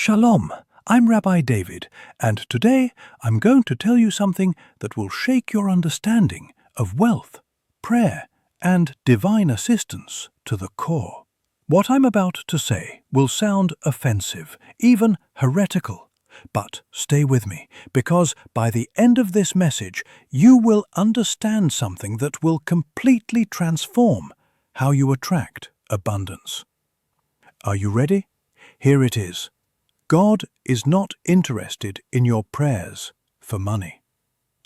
Shalom, I'm Rabbi David, and today I'm going to tell you something that will shake your understanding of wealth, prayer, and divine assistance to the core. What I'm about to say will sound offensive, even heretical, but stay with me, because by the end of this message, you will understand something that will completely transform how you attract abundance. Are you ready? Here it is. God is not interested in your prayers for money.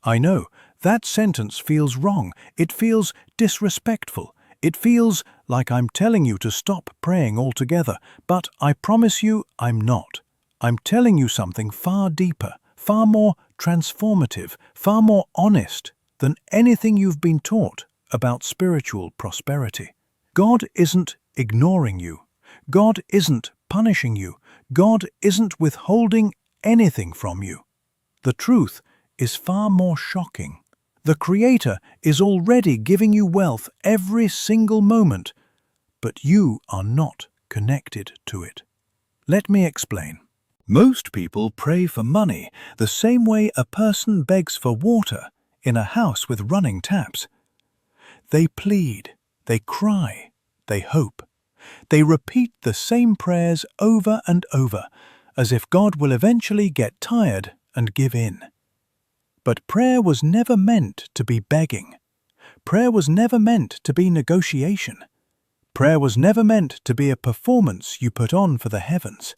I know, that sentence feels wrong. It feels disrespectful. It feels like I'm telling you to stop praying altogether, but I promise you I'm not. I'm telling you something far deeper, far more transformative, far more honest than anything you've been taught about spiritual prosperity. God isn't ignoring you. God isn't punishing you. God isn't withholding anything from you. The truth is far more shocking. The Creator is already giving you wealth every single moment, but you are not connected to it. Let me explain. Most people pray for money the same way a person begs for water in a house with running taps. They plead, they cry, they hope. They repeat the same prayers over and over, as if God will eventually get tired and give in. But prayer was never meant to be begging. Prayer was never meant to be negotiation. Prayer was never meant to be a performance you put on for the heavens.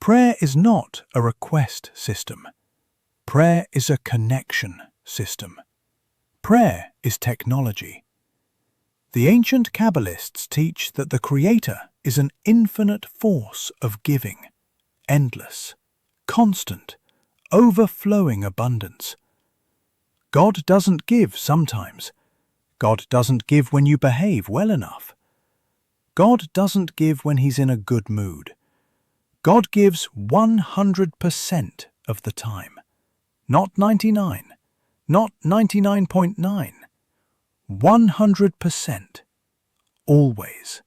Prayer is not a request system. Prayer is a connection system. Prayer is technology. The ancient Kabbalists teach that the Creator is an infinite force of giving, endless, constant, overflowing abundance. God doesn't give sometimes. God doesn't give when you behave well enough. God doesn't give when He's in a good mood. God gives 100% of the time. Not 99, not 99.9. 100%, always,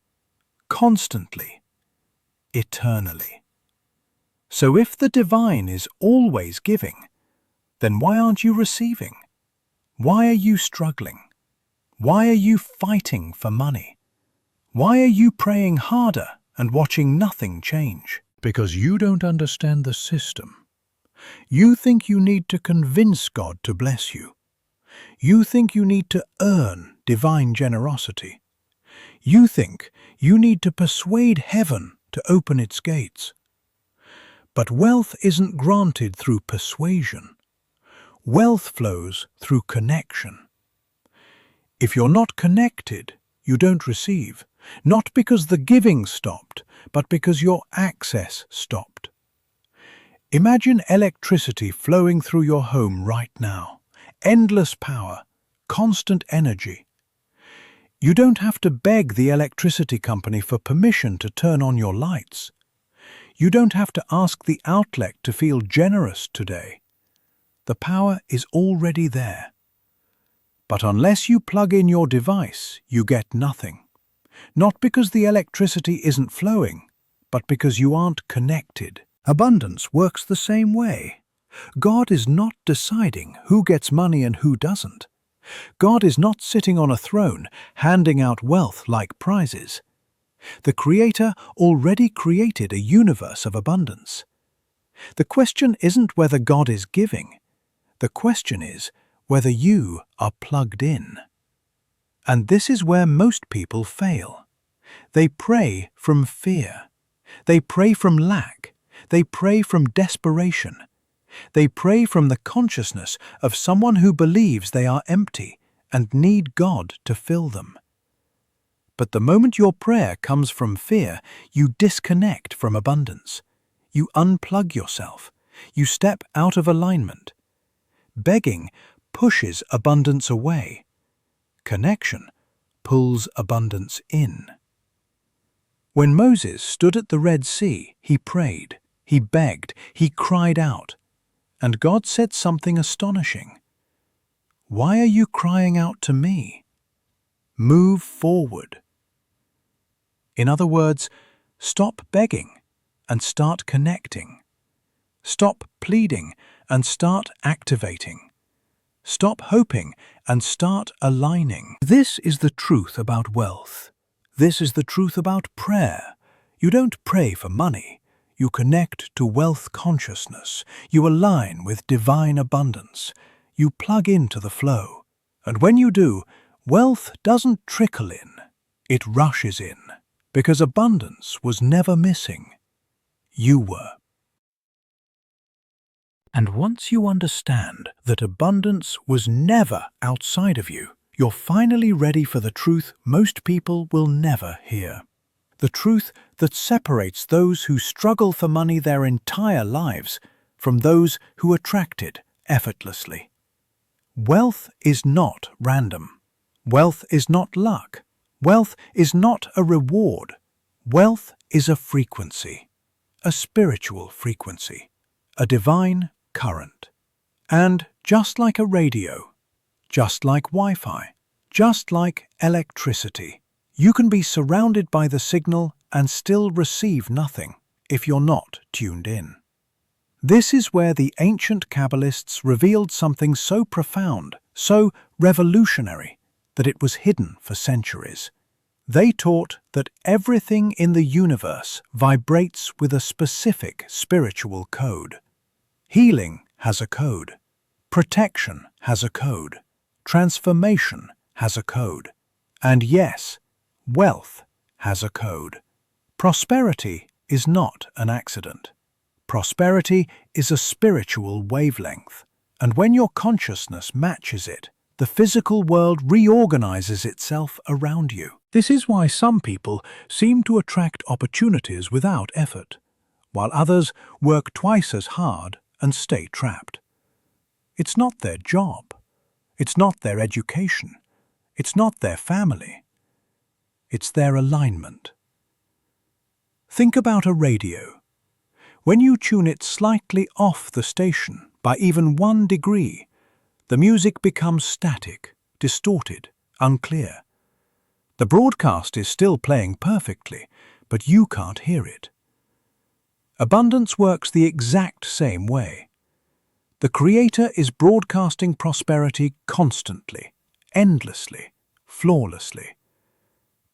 constantly, eternally. So if the divine is always giving, then why aren't you receiving? Why are you struggling? Why are you fighting for money? Why are you praying harder and watching nothing change? Because you don't understand the system. You think you need to convince God to bless you. You think you need to earn divine generosity. You think you need to persuade heaven to open its gates. But wealth isn't granted through persuasion. Wealth flows through connection. If you're not connected, you don't receive, not because the giving stopped, but because your access stopped. Imagine electricity flowing through your home right now. Endless power, constant energy. You don't have to beg the electricity company for permission to turn on your lights. You don't have to ask the outlet to feel generous today. The power is already there. But unless you plug in your device, you get nothing. Not because the electricity isn't flowing, but because you aren't connected. Abundance works the same way. God is not deciding who gets money and who doesn't. God is not sitting on a throne handing out wealth like prizes. The Creator already created a universe of abundance. The question isn't whether God is giving. The question is whether you are plugged in. And this is where most people fail. They pray from fear. They pray from lack. They pray from desperation. They pray from the consciousness of someone who believes they are empty and need God to fill them. But the moment your prayer comes from fear, you disconnect from abundance. You unplug yourself. You step out of alignment. Begging pushes abundance away. Connection pulls abundance in. When Moses stood at the Red Sea, he prayed, he begged, he cried out. And God said something astonishing. Why are you crying out to me? Move forward. In other words, stop begging. and start connecting. Stop pleading and start activating. Stop hoping and start aligning. This is the truth about wealth. This is the truth about prayer. You don't pray for money. You connect to wealth consciousness. You align with divine abundance. You plug into the flow. And when you do, wealth doesn't trickle in. It rushes in. Because abundance was never missing. You were. And once you understand that abundance was never outside of you, you're finally ready for the truth most people will never hear. The truth that separates those who struggle for money their entire lives from those who attract it effortlessly. Wealth is not random. Wealth is not luck. Wealth is not a reward. Wealth is a frequency, a spiritual frequency, a divine current. And just like a radio, just like Wi-Fi, just like electricity, you can be surrounded by the signal and still receive nothing if you're not tuned in. This is where the ancient Kabbalists revealed something so profound, so revolutionary, that it was hidden for centuries. They taught that everything in the universe vibrates with a specific spiritual code. Healing has a code. Protection has a code. Transformation has a code. And yes, wealth has a code. Prosperity is not an accident. Prosperity is a spiritual wavelength. And when your consciousness matches it, the physical world reorganizes itself around you. This is why some people seem to attract opportunities without effort, while others work twice as hard and stay trapped. It's not their job. It's not their education. It's not their family. It's their alignment. Think about a radio. When you tune it slightly off the station by even 1 degree, the music becomes static, distorted, unclear. The broadcast is still playing perfectly, but you can't hear it. Abundance works the exact same way. The Creator is broadcasting prosperity constantly, endlessly, flawlessly.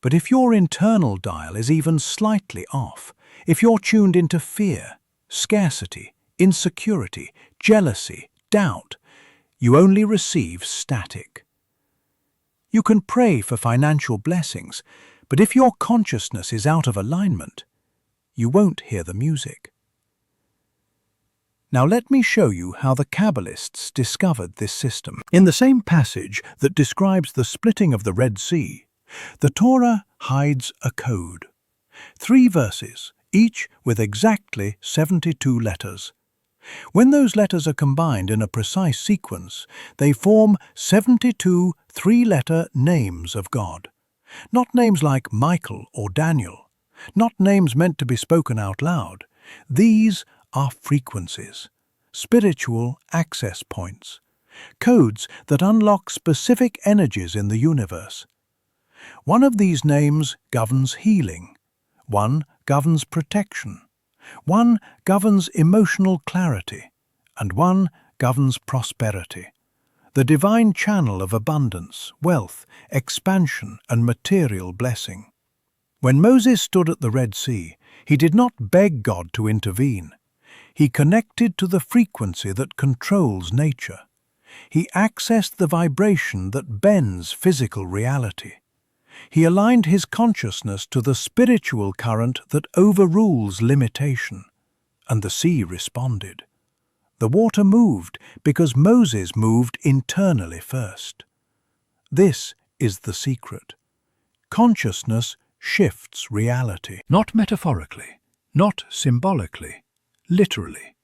But if your internal dial is even slightly off, if you're tuned into fear, scarcity, insecurity, jealousy, doubt, you only receive static. You can pray for financial blessings, but if your consciousness is out of alignment, you won't hear the music. Now let me show you how the Kabbalists discovered this system. In the same passage that describes the splitting of the Red Sea, the Torah hides a code. 3 verses, each with exactly 72 letters. When those letters are combined in a precise sequence, they form 72 3-letter names of God. Not names like Michael or Daniel. Not names meant to be spoken out loud. These are frequencies, spiritual access points, codes that unlock specific energies in the universe. One of these names governs healing. One governs protection. One governs emotional clarity. And one governs prosperity. The divine channel of abundance, wealth, expansion, and material blessing. When Moses stood at the Red Sea, he did not beg God to intervene. He connected to the frequency that controls nature. He accessed the vibration that bends physical reality. He aligned his consciousness to the spiritual current that overrules limitation. And the sea responded. The water moved because Moses moved internally first. This is the secret. Consciousness shifts reality. Not metaphorically, not symbolically, literally.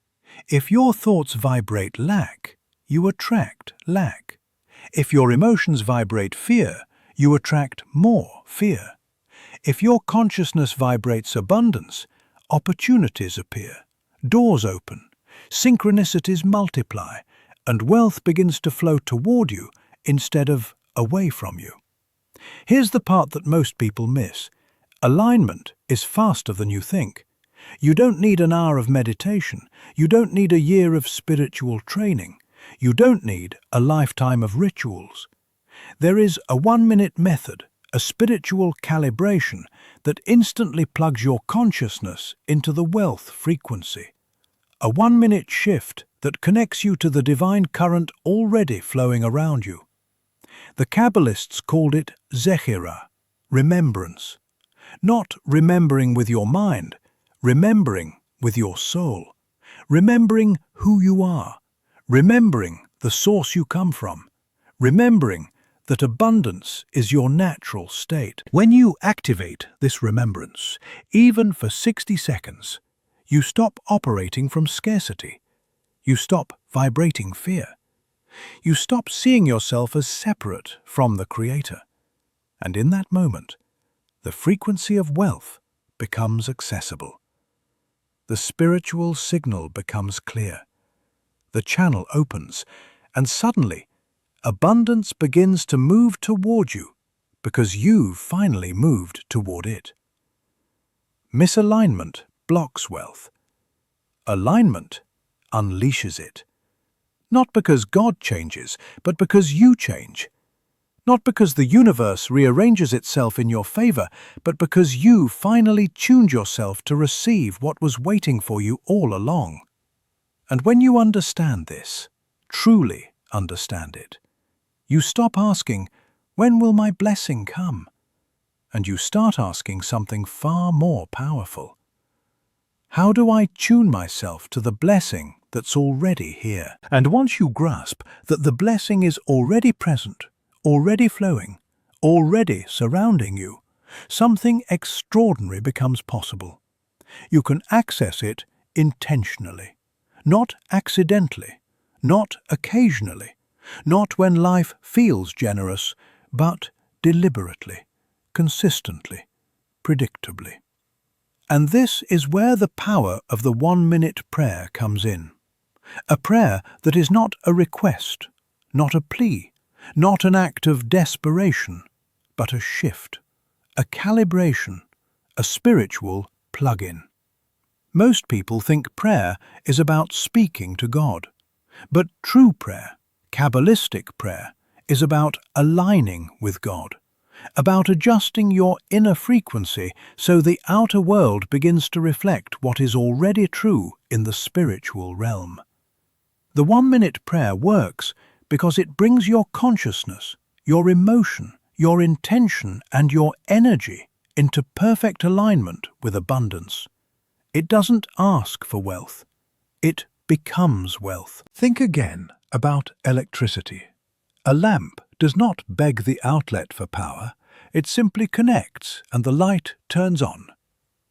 If your thoughts vibrate lack, you attract lack. If your emotions vibrate fear, you attract more fear. If your consciousness vibrates abundance, opportunities appear, doors open, synchronicities multiply, and wealth begins to flow toward you instead of away from you. Here's the part that most people miss. Alignment is faster than you think. You don't need an hour of meditation. You don't need a year of spiritual training. You don't need a lifetime of rituals. There is a 1-minute method, a spiritual calibration that instantly plugs your consciousness into the wealth frequency. A 1-minute shift that connects you to the divine current already flowing around you. The Kabbalists called it zechira, remembrance. Not remembering with your mind, remembering with your soul. Remembering who you are. Remembering the source you come from. Remembering that abundance is your natural state. When you activate this remembrance, even for 60 seconds, you stop operating from scarcity. You stop vibrating fear. You stop seeing yourself as separate from the Creator. And in that moment, the frequency of wealth becomes accessible. The spiritual signal becomes clear. The channel opens, and suddenly, abundance begins to move toward you because you've finally moved toward it. Misalignment blocks wealth. Alignment unleashes it. Not because God changes, but because you change. Not because the universe rearranges itself in your favor, but because you finally tuned yourself to receive what was waiting for you all along. And when you understand this, truly understand it, you stop asking, "When will my blessing come?" And you start asking something far more powerful. How do I tune myself to the blessing that's already here? And once you grasp that the blessing is already present, already flowing, already surrounding you, something extraordinary becomes possible. You can access it intentionally, not accidentally, not occasionally, not when life feels generous, but deliberately, consistently, predictably. And this is where the power of the 1-minute prayer comes in. A prayer that is not a request, not a plea, not an act of desperation, but a shift, a calibration, a spiritual plug-in. Most people think prayer is about speaking to God, but true prayer, Kabbalistic prayer, is about aligning with God, about adjusting your inner frequency so the outer world begins to reflect what is already true in the spiritual realm. The 1-minute prayer works because it brings your consciousness, your emotion, your intention, and your energy into perfect alignment with abundance. It doesn't ask for wealth. It becomes wealth. Think again about electricity. A lamp does not beg the outlet for power. It simply connects and the light turns on.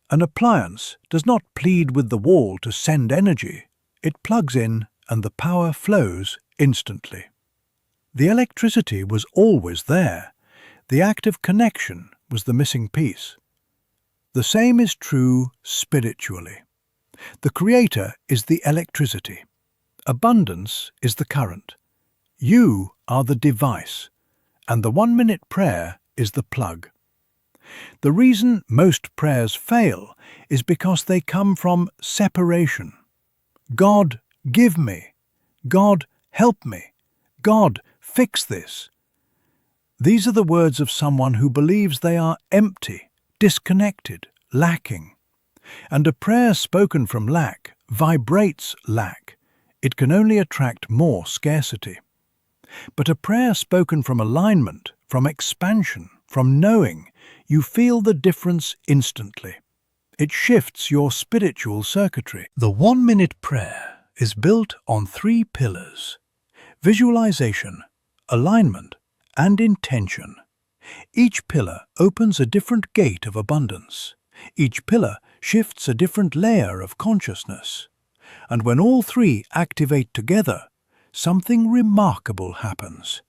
An appliance does not plead with the wall to send energy. It plugs in and the power flows instantly. The electricity was always there. The act of connection was the missing piece. The same is true spiritually. The Creator is the electricity. Abundance is the current. You are the device, and the 1-minute prayer is the plug. The reason most prayers fail is because they come from separation. God, give me. God, help me. God, fix this. These are the words of someone who believes they are empty, disconnected, lacking. And a prayer spoken from lack vibrates lack. It can only attract more scarcity. But a prayer spoken from alignment, from expansion, from knowing, you feel the difference instantly. It shifts your spiritual circuitry. The 1-minute prayer is built on 3 pillars: visualization, alignment, and intention. Each pillar opens a different gate of abundance. Each pillar shifts a different layer of consciousness. And when all 3 activate together, something remarkable happens.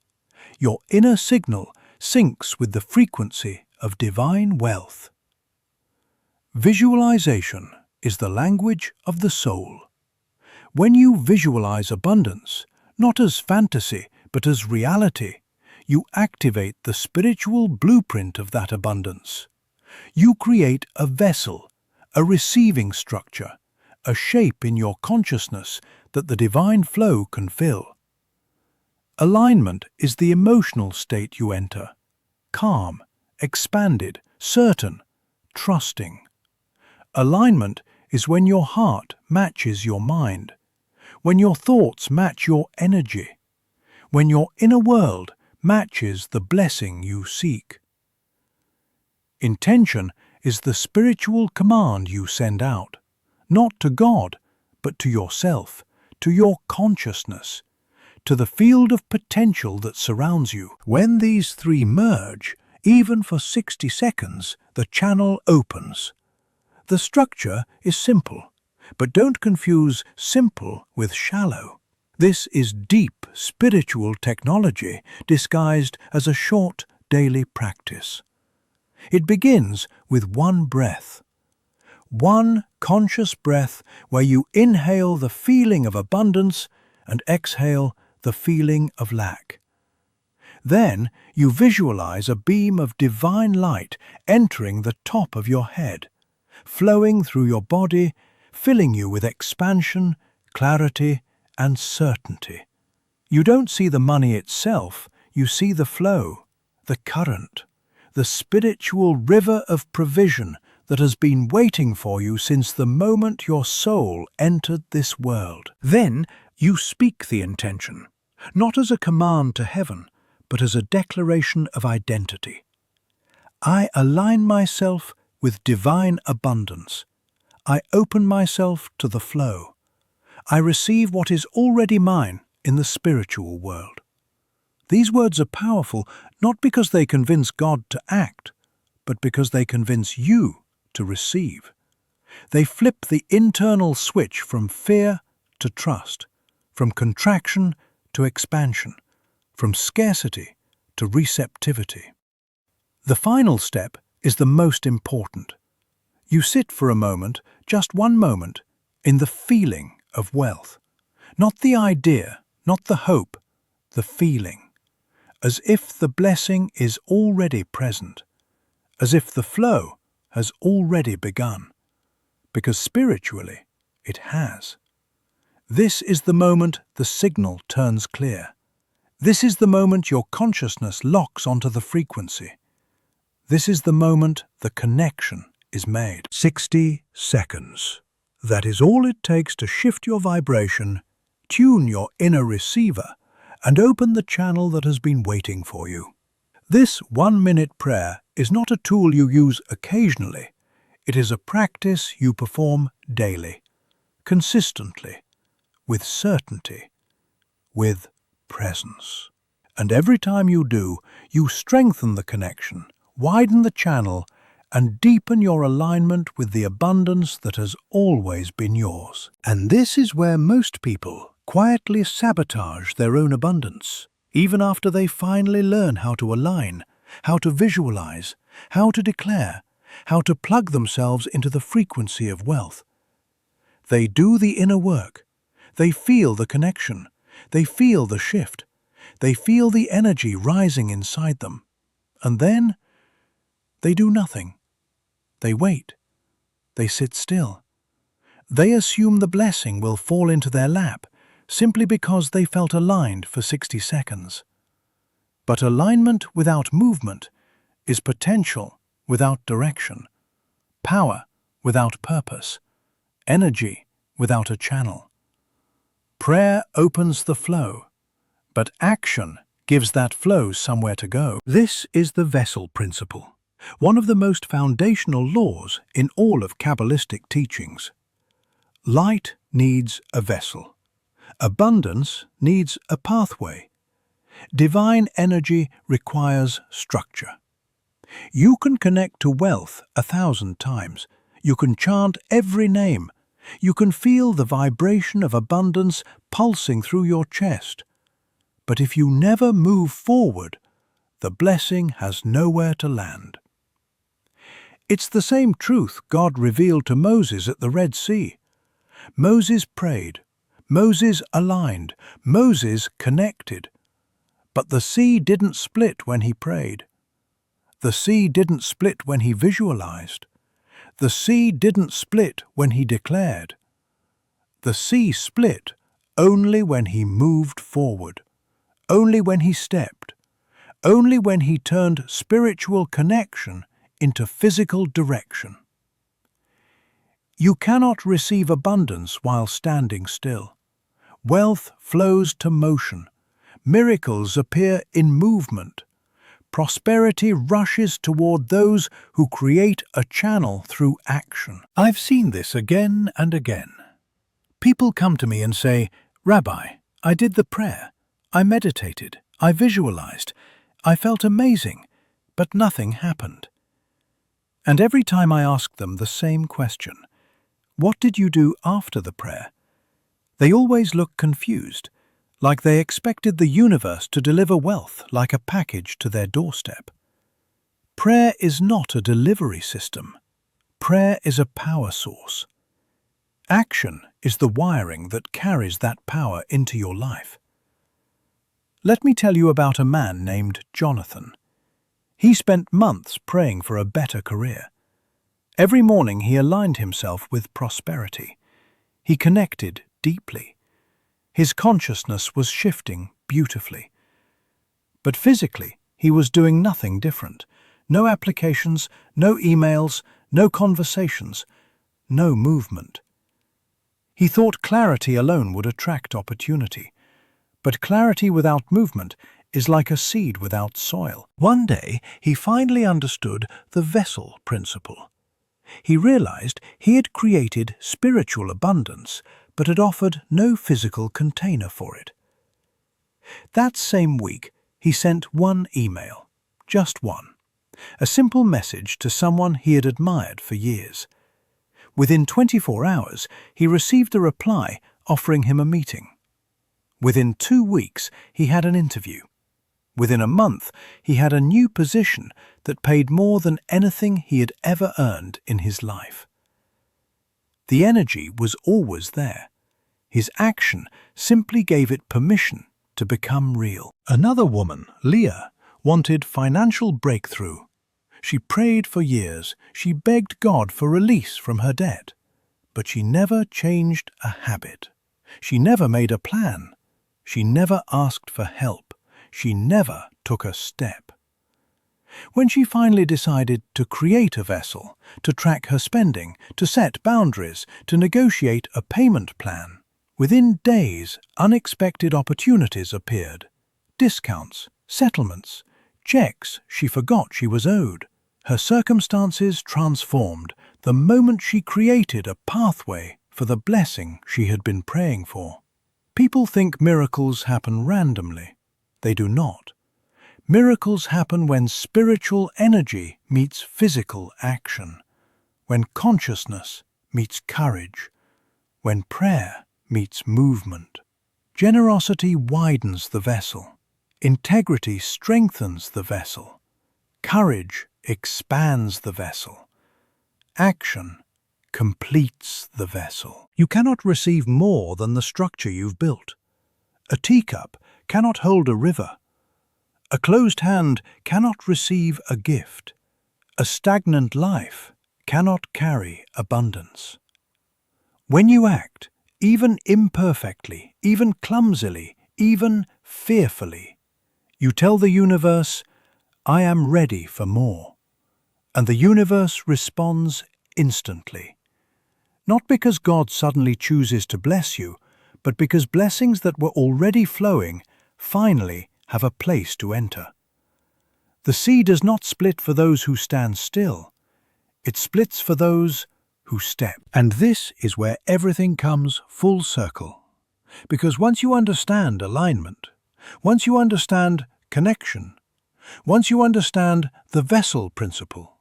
Your inner signal syncs with the frequency of divine wealth. Visualization is the language of the soul. When you visualize abundance, not as fantasy, but as reality, you activate the spiritual blueprint of that abundance. You create a vessel, a receiving structure, a shape in your consciousness that the divine flow can fill. Alignment is the emotional state you enter, calm, expanded, certain, trusting. Alignment is when your heart matches your mind, when your thoughts match your energy, when your inner world matches the blessing you seek. Intention is the spiritual command you send out, not to God, but to yourself, to your consciousness, to the field of potential that surrounds you. When these three merge, even for 60 seconds, the channel opens. The structure is simple, but don't confuse simple with shallow. This is deep spiritual technology disguised as a short daily practice. It begins with one breath. One conscious breath where you inhale the feeling of abundance and exhale the feeling of lack. Then you visualize a beam of divine light entering the top of your head, flowing through your body, filling you with expansion, clarity, and certainty. You don't see the money itself, you see the flow, the current, the spiritual river of provision that has been waiting for you since the moment your soul entered this world. Then you speak the intention, not as a command to heaven, but as a declaration of identity. I align myself with divine abundance. I open myself to the flow. I receive what is already mine in the spiritual world. These words are powerful not because they convince God to act, but because they convince you to receive. They flip the internal switch from fear to trust, from contraction to expansion, from scarcity to receptivity. The final step is the most important. You sit for a moment, just one moment, in the feeling of wealth. Not the idea, not the hope, the feeling. As if the blessing is already present. As if the flow has already begun. Because spiritually, it has. This is the moment the signal turns clear. This is the moment your consciousness locks onto the frequency. This is the moment the connection is made. 60 seconds. That is all it takes to shift your vibration, tune your inner receiver, and open the channel that has been waiting for you. This 1-minute prayer is not a tool you use occasionally. It is a practice you perform daily, consistently, with certainty, with presence. And every time you do, you strengthen the connection, widen the channel, and deepen your alignment with the abundance that has always been yours. And this is where most people quietly sabotage their own abundance, even after they finally learn how to align, how to visualize, how to declare, how to plug themselves into the frequency of wealth. They do the inner work. They feel the connection. They feel the shift. They feel the energy rising inside them. And then they do nothing. They wait. They sit still. They assume the blessing will fall into their lap simply because they felt aligned for 60 seconds. But alignment without movement is potential without direction, power without purpose, energy without a channel. Prayer opens the flow, but action gives that flow somewhere to go. This is the vessel principle, one of the most foundational laws in all of Kabbalistic teachings. Light needs a vessel. Abundance needs a pathway. Divine energy requires structure. You can connect to wealth 1,000 times. You can chant every name. You can feel the vibration of abundance pulsing through your chest. But if you never move forward, the blessing has nowhere to land. It's the same truth God revealed to Moses at the Red Sea. Moses prayed. Moses aligned. Moses connected. But the sea didn't split when he prayed. The sea didn't split when he visualized. The sea didn't split when he declared. The sea split only when he moved forward, only when he stepped, only when he turned spiritual connection into physical direction. You cannot receive abundance while standing still. Wealth flows to motion. Miracles appear in movement. Prosperity rushes toward those who create a channel through action. I've seen this again and again. People come to me and say, "Rabbi, I did the prayer. I meditated. I visualized. I felt amazing, but nothing happened." And every time I ask them the same question, "What did you do after the prayer?" they always look confused, like they expected the universe to deliver wealth like a package to their doorstep. Prayer is not a delivery system. Prayer is a power source. Action is the wiring that carries that power into your life. Let me tell you about a man named Jonathan. He spent months praying for a better career. Every morning he aligned himself with prosperity. He connected deeply. His consciousness was shifting beautifully. But physically, he was doing nothing different. No applications, no emails, no conversations, no movement. He thought clarity alone would attract opportunity. But clarity without movement is like a seed without soil. One day, he finally understood the vessel principle. He realized he had created spiritual abundance, but had offered no physical container for it. That same week, he sent one email, just one, a simple message to someone he had admired for years. Within 24 hours, he received a reply offering him a meeting. Within 2 weeks, he had an interview. Within a month, he had a new position that paid more than anything he had ever earned in his life. The energy was always there. His action simply gave it permission to become real. Another woman, Leah, wanted financial breakthrough. She prayed for years. She begged God for release from her debt. But she never changed a habit. She never made a plan. She never asked for help. She never took a step. When she finally decided to create a vessel, to track her spending, to set boundaries, to negotiate a payment plan, within days, unexpected opportunities appeared. Discounts, settlements, checks she forgot she was owed. Her circumstances transformed the moment she created a pathway for the blessing she had been praying for. People think miracles happen randomly. They do not. Miracles happen when spiritual energy meets physical action, when consciousness meets courage, when prayer meets movement. Generosity widens the vessel. Integrity strengthens the vessel. Courage expands the vessel. Action completes the vessel. You cannot receive more than the structure you've built. A teacup cannot hold a river. A closed hand cannot receive a gift. A stagnant life cannot carry abundance. When you act, even imperfectly, even clumsily, even fearfully, you tell the universe, "I am ready for more." And the universe responds instantly. Not because God suddenly chooses to bless you, but because blessings that were already flowing finally have a place to enter. The sea does not split for those who stand still. It splits for those who step. And this is where everything comes full circle. Because once you understand alignment, once you understand connection, once you understand the vessel principle,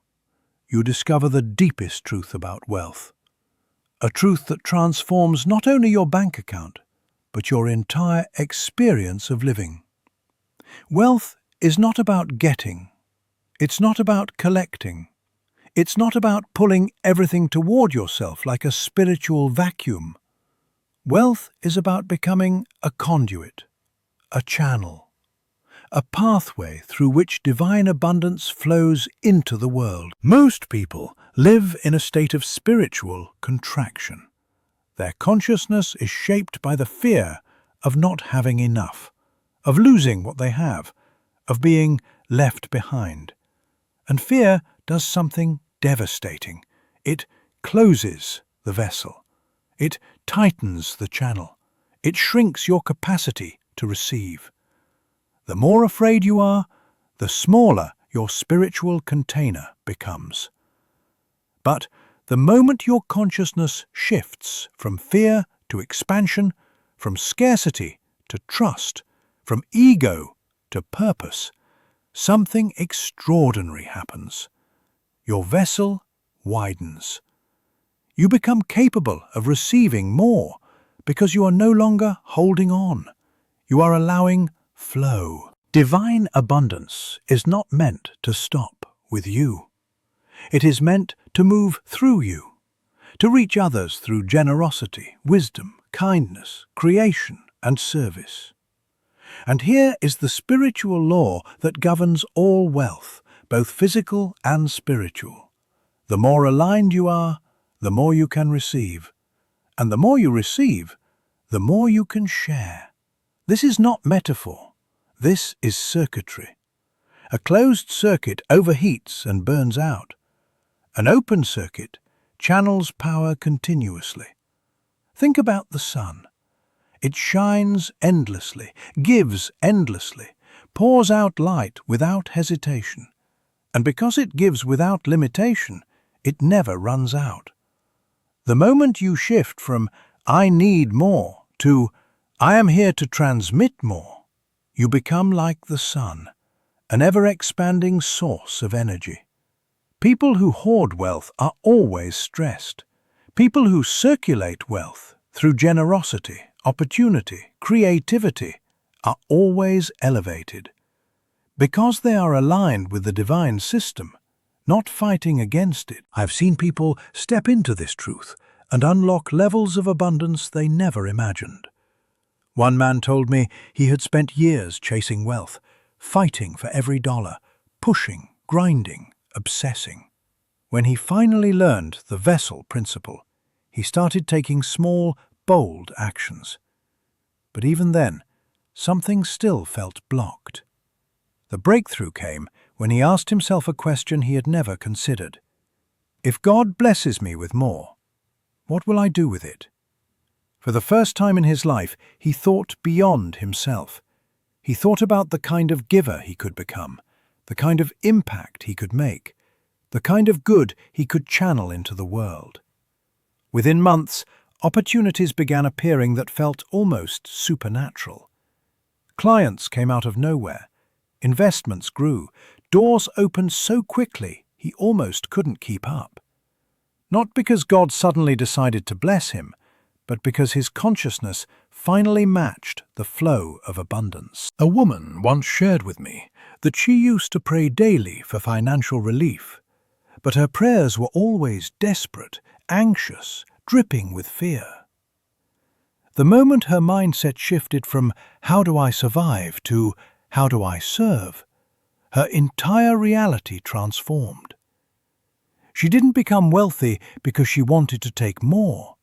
you discover the deepest truth about wealth. A truth that transforms not only your bank account, but your entire experience of living. Wealth is not about getting. It's not about collecting. It's not about pulling everything toward yourself like a spiritual vacuum. Wealth is about becoming a conduit, a channel, a pathway through which divine abundance flows into the world. Most people live in a state of spiritual contraction. Their consciousness is shaped by the fear of not having enough, of losing what they have, of being left behind. And fear does something devastating. It closes the vessel. It tightens the channel. It shrinks your capacity to receive. The more afraid you are, the smaller your spiritual container becomes. But the moment your consciousness shifts from fear to expansion, from scarcity to trust, from ego to purpose, something extraordinary happens. Your vessel widens. You become capable of receiving more because you are no longer holding on. You are allowing flow. Divine abundance is not meant to stop with you. It is meant to move through you, to reach others through generosity, wisdom, kindness, creation, and service. And here is the spiritual law that governs all wealth, both physical and spiritual. The more aligned you are, the more you can receive. And the more you receive, the more you can share. This is not metaphor. This is circuitry. A closed circuit overheats and burns out. An open circuit channels power continuously. Think about the sun. It shines endlessly, gives endlessly, pours out light without hesitation. And because it gives without limitation, it never runs out. The moment you shift from "I need more" to "I am here to transmit more," you become like the sun, an ever-expanding source of energy. People who hoard wealth are always stressed. People who circulate wealth through generosity, opportunity, creativity are always elevated. Because they are aligned with the divine system, not fighting against it. I've seen people step into this truth and unlock levels of abundance they never imagined. One man told me he had spent years chasing wealth, fighting for every dollar, pushing, grinding, obsessing. When he finally learned the vessel principle, he started taking small, bold actions. But even then, something still felt blocked. The breakthrough came when he asked himself a question he had never considered. If God blesses me with more, what will I do with it? For the first time in his life, he thought beyond himself. He thought about the kind of giver he could become, the kind of impact he could make, the kind of good he could channel into the world. Within months, opportunities began appearing that felt almost supernatural. Clients came out of nowhere. Investments grew. Doors opened so quickly he almost couldn't keep up. Not because God suddenly decided to bless him, but because his consciousness finally matched the flow of abundance. A woman once shared with me that she used to pray daily for financial relief, but her prayers were always desperate, anxious, dripping with fear. The moment her mindset shifted from "how do I survive" to "how do I serve," her entire reality transformed. She didn't become wealthy because she wanted to take more.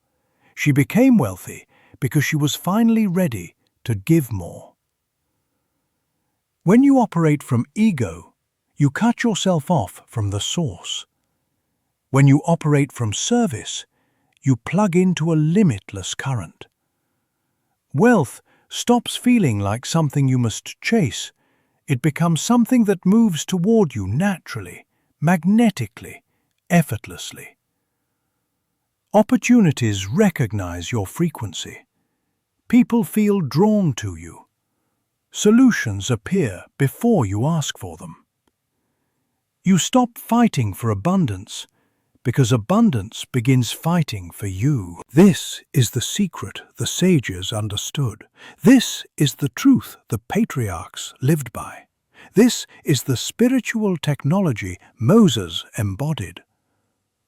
She became wealthy because she was finally ready to give more. When you operate from ego, you cut yourself off from the source. When you operate from service, you plug into a limitless current. Wealth stops feeling like something you must chase. It becomes something that moves toward you naturally, magnetically, effortlessly. Opportunities recognize your frequency. People feel drawn to you. Solutions appear before you ask for them. You stop fighting for abundance because abundance begins fighting for you. This is the secret the sages understood. This is the truth the patriarchs lived by. This is the spiritual technology Moses embodied.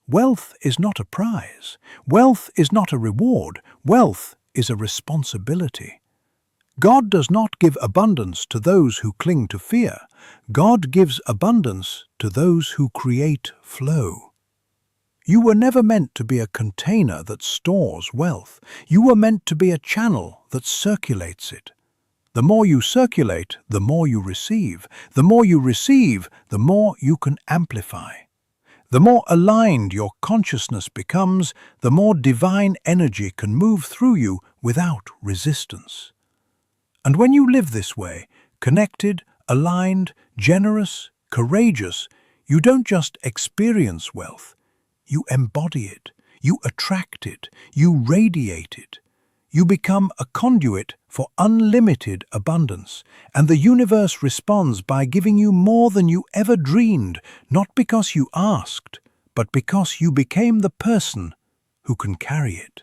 Wealth is not a prize. Wealth is not a reward. Wealth is a responsibility. God does not give abundance to those who cling to fear. God gives abundance to those who create flow. You were never meant to be a container that stores wealth. You were meant to be a channel that circulates it. The more you circulate, the more you receive. The more you receive, the more you can amplify. The more aligned your consciousness becomes, the more divine energy can move through you without resistance. And when you live this way, connected, aligned, generous, courageous, you don't just experience wealth, you embody it, you attract it, you radiate it. You become a conduit for unlimited abundance, and the universe responds by giving you more than you ever dreamed, not because you asked, but because you became the person who can carry it.